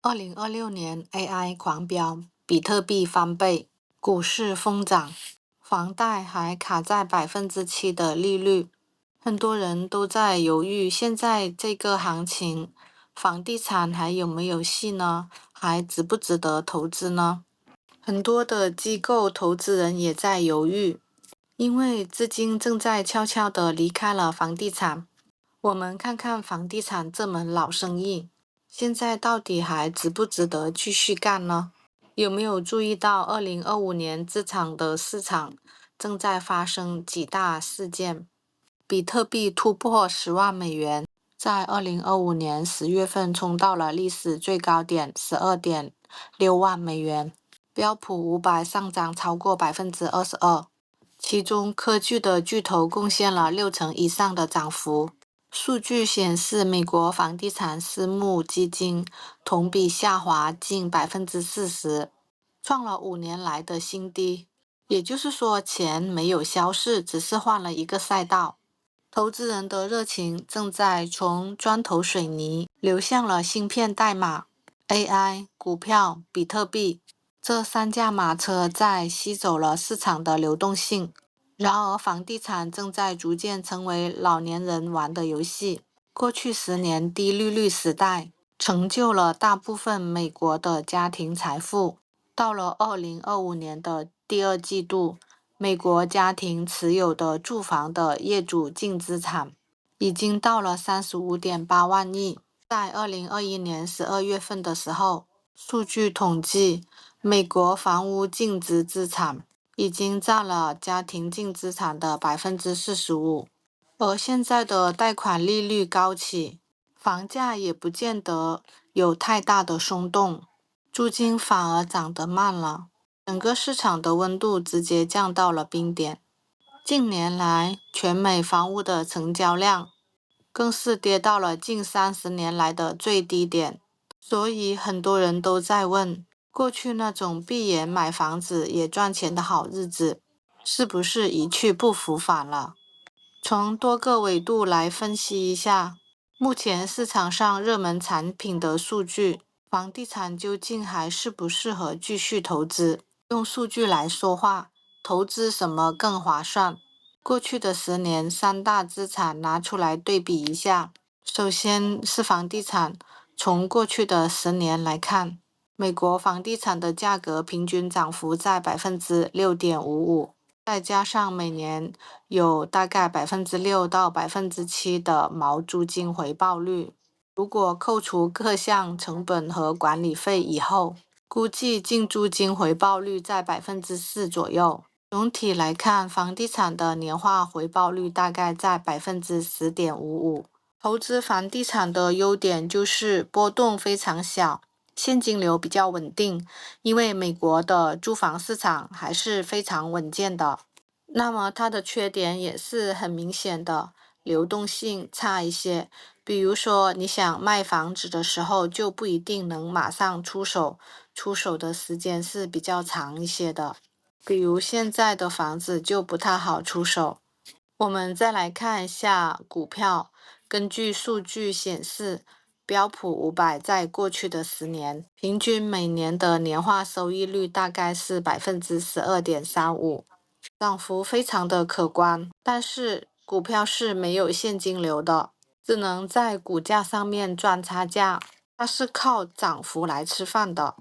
2026年 AI 狂飙，比特币翻倍，股市疯涨，房贷还卡在7%的利率，很多人都在犹豫，现在这个行情，房地产还有没有戏呢？还值不值得投资呢？很多的机构投资人也在犹豫，因为资金正在悄悄地离开了房地产。我们看看房地产这门老生意，现在到底还值不值得继续干呢？有没有注意到2025年这场的市场正在发生几大事件？比特币突破10万美元，在2025年10月份冲到了历史最高点12.6万美元。标普500上涨超过22%，其中科技的巨头贡献了60%以上的涨幅。数据显示，美国房地产私募基金同比下滑近40%，创了5年来的新低。也就是说，钱没有消逝，只是换了一个赛道。投资人的热情正在从砖头水泥流向了芯片代码、AI、股票、比特币。这三驾马车在吸走了市场的流动性。然而，房地产正在逐渐成为老年人玩的游戏。过去10年低利率时代成就了大部分美国的家庭财富。到了2025年的第二季度，美国家庭持有的住房的业主净资产已经到了35.8万亿。在2021年12月份的时候，数据统计，美国房屋净值资产已经占了家庭净资产的45%，而现在的贷款利率高企，房价也不见得有太大的松动，租金反而涨得慢了，整个市场的温度直接降到了冰点。近年来，全美房屋的成交量更是跌到了近30年来的最低点，所以很多人都在问，过去那种闭眼买房子也赚钱的好日子，是不是一去不复返了？从多个维度来分析一下，目前市场上热门产品的数据，房地产究竟还适不适合继续投资？用数据来说话，投资什么更划算？过去的10年，三大资产拿出来对比一下。首先是房地产，从过去的10年来看，美国房地产的价格平均涨幅在6.55%，再加上每年有大概6%到7%的毛租金回报率，如果扣除各项成本和管理费以后，估计净租金回报率在4%左右。总体来看，房地产的年化回报率大概在10.55%。投资房地产的优点就是波动非常小，现金流比较稳定，因为美国的住房市场还是非常稳健的。那么它的缺点也是很明显的，流动性差一些。比如说你想卖房子的时候，就不一定能马上出手，出手的时间是比较长一些的。比如现在的房子就不太好出手。我们再来看一下股票，根据数据显示，标普500在过去的10年，平均每年的年化收益率大概是12.35%，涨幅非常的可观。但是股票是没有现金流的，只能在股价上面赚差价，它是靠涨幅来吃饭的。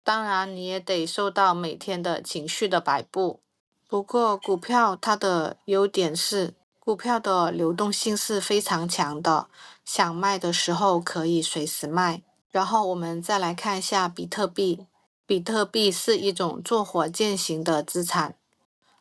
当然，你也得受到每天的情绪的摆布。不过，股票它的优点是，股票的流动性是非常强的，想卖的时候可以随时卖。然后我们再来看一下比特币。比特币是一种坐火箭型的资产，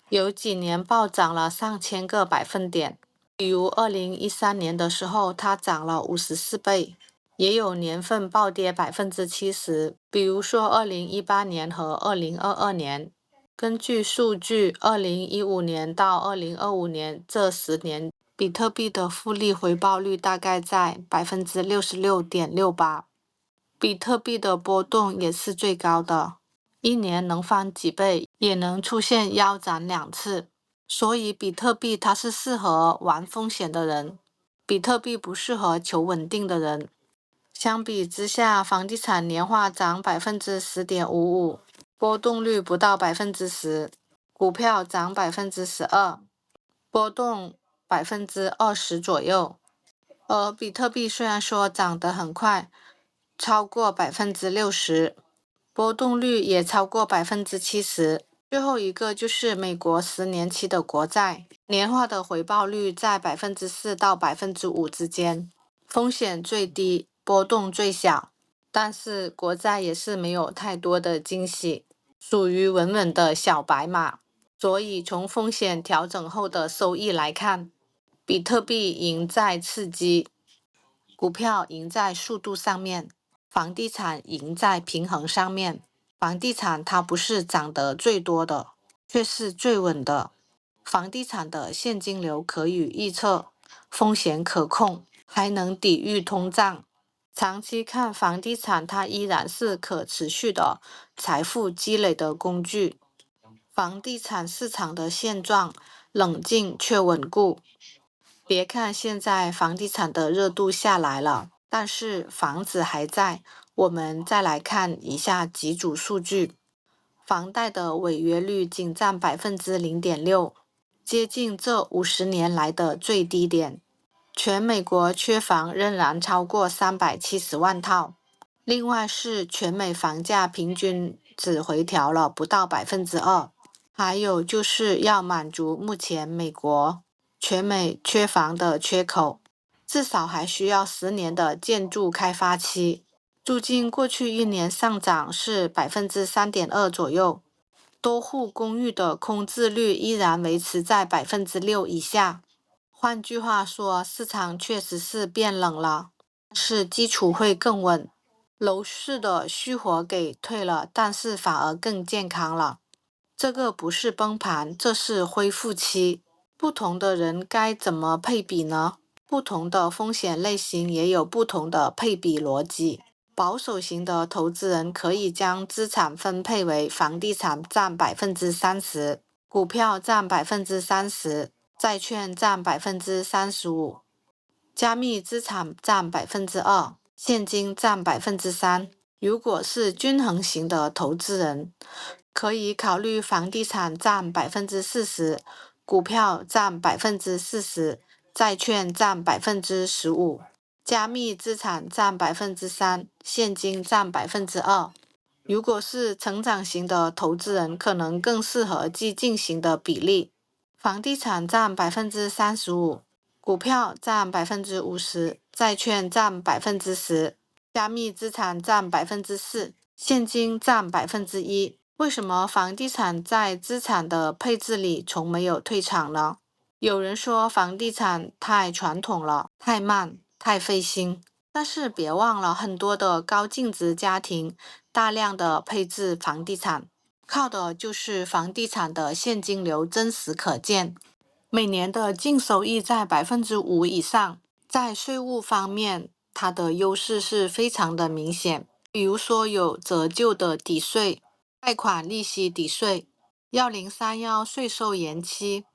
有几年暴涨了上千个百分点。比如2013年的时候，它涨了54倍。也有年份暴跌70%，比如说2018年和2022年。根据数据，2015年到2025年这10年，比特币的复利回报率大概在66.68%。比特币的波动也是最高的，一年能翻几倍，也能出现腰斩2次。所以比特币它是适合玩风险的人，比特币不适合求稳定的人。相比之下，房地产年化涨10.55%，波动率不到10%，股票涨12%，波动20%左右。而比特币虽然说涨得很快，超过60%，波动率也超过70%。最后一个就是美国10年期的国债，年化的回报率在4%到5%之间，风险最低，波动最小。但是国债也是没有太多的惊喜，属于稳稳的小白马。所以从风险调整后的收益来看，比特币赢在刺激，股票赢在速度上面，房地产赢在平衡上面。房地产它不是涨得最多的，却是最稳的。房地产的现金流可以预测，风险可控，还能抵御通胀。长期看，房地产它依然是可持续的财富积累的工具。房地产市场的现状冷静却稳固。别看现在房地产的热度下来了，但是房子还在。我们再来看一下几组数据，房贷的违约率仅占0.6%，接近这50年来的最低点。全美国缺房仍然超过370万套。另外是全美房价平均只回调了不到2%。还有就是要满足目前美国全美缺房的缺口，至少还需要10年的建筑开发期。租金过去1年上涨是3.2%左右，多户公寓的空置率依然维持在6%以下。换句话说，市场确实是变冷了，是基础会更稳。楼市的虚火给退了，但是反而更健康了。这个不是崩盘，这是恢复期。不同的人该怎么配比呢？不同的风险类型也有不同的配比逻辑。保守型的投资人可以将资产分配为房地产占30%，股票占30%，债券占35%，加密资产占2%，现金占3%。如果是均衡型的投资人，可以考虑房地产占40%，股票占40%，债券占15%，加密资产占3%，现金占2%。如果是成长型的投资人，可能更适合激进型的比例，房地产占35%，股票占50%，债券占10%，加密资产占4%，现金占1%。为什么房地产在资产的配置里从没有退场呢？有人说房地产太传统了，太慢，太费心。但是别忘了，很多的高净值家庭大量的配置房地产，靠的就是房地产的现金流真实可见，每年的净收益在5%以上。在税务方面，它的优势是非常的明显，比如说有折旧的抵税、贷款利息抵税、1031税收延期、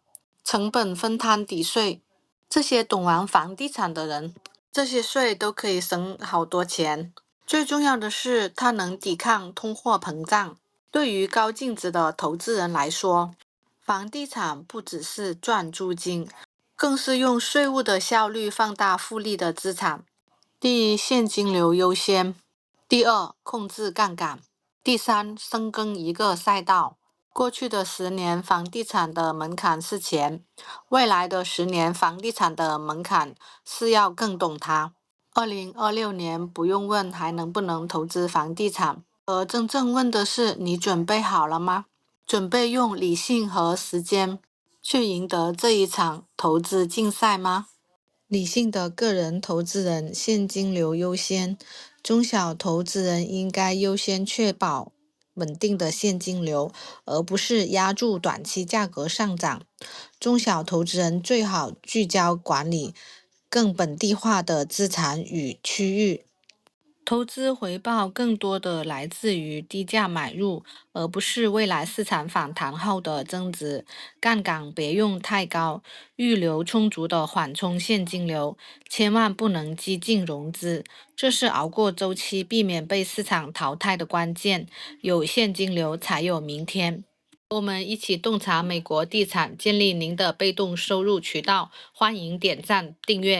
成本分摊抵税。这些懂玩房地产的人，这些税都可以省好多钱。最重要的是，它能抵抗通货膨胀。对于高净值的投资人来说，房地产不只是赚租金，更是用税务的效率放大复利的资产。第一，现金流优先；第二，控制杠杆；第三，深耕一个赛道。过去的10年，房地产的门槛是钱；未来的10年，房地产的门槛是要更懂它。2026年不用问还能不能投资房地产，而真正问的是你准备好了吗？准备用理性和时间去赢得这一场投资竞赛吗？理性的个人投资人现金流优先，中小投资人应该优先确保稳定的现金流，而不是压住短期价格上涨。中小投资人最好聚焦管理更本地化的资产与区域。投资回报更多的来自于低价买入，而不是未来市场反弹后的增值。杠杆别用太高，预留充足的缓冲现金流，千万不能激进融资，这是熬过周期、避免被市场淘汰的关键。有现金流才有明天。我们一起洞察美国地产，建立您的被动收入渠道。欢迎点赞订阅。